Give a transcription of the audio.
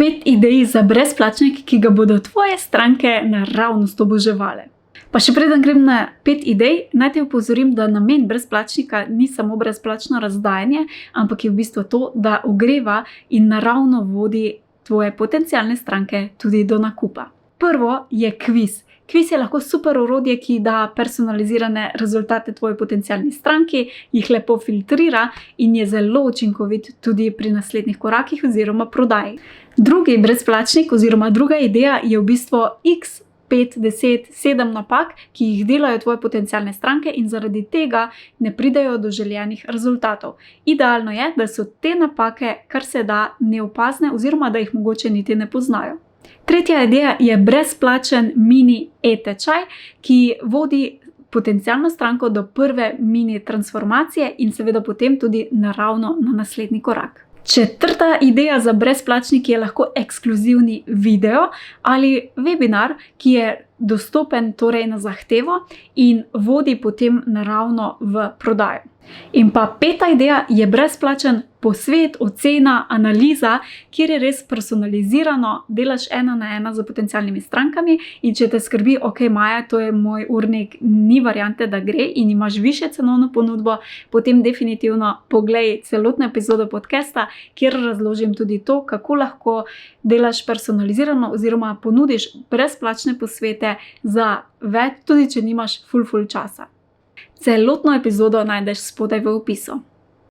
5 idej za brezplačnik, ki ga bodo tvoje stranke naravnost oboževale. Pa še preden grem na 5 idej, naj te opozorim, da namen brezplačnika ni samo brezplačno razdajanje, ampak je v bistvu to, da ogreva in naravno vodi tvoje potencialne stranke tudi do nakupa. Prvo je kviz. Kviz je lahko super orodje, ki da personalizirane rezultate tvoji potencialni stranki, jih lepo filtrira in je zelo učinkovit tudi pri naslednjih korakih oziroma prodaji. Drugi brezplačnik oziroma druga ideja je v bistvu x 5, 10, 7 napak, ki jih delajo tvoje potencialne stranke in zaradi tega ne pridejo do željenih rezultatov. Idealno je, da so te napake kar se da neopazne oziroma da jih mogoče niti ne poznajo. Tretja ideja je brezplačen mini e-tečaj, ki vodi potencialno stranko do prve mini transformacije in seveda potem tudi naravno na naslednji korak. Četrta ideja za brezplačnik je lahko ekskluzivni video ali webinar, ki je dostopen torej na zahtevo in vodi potem naravno v prodajo. In pa peta ideja je brezplačen posvet, ocena, analiza, kjer je res personalizirano, delaš 1 na 1 z potencialnimi strankami in če te skrbi, ok, Maja, to je moj urnik, ni variante, da gre in imaš višje cenovno ponudbo, potem definitivno poglej celotno epizodo podcasta, kjer razložim tudi to, kako lahko delaš personalizirano oziroma ponudiš brezplačne posvete za več, tudi če nimaš ful časa. Celotno epizodo najdeš spodaj v opisu.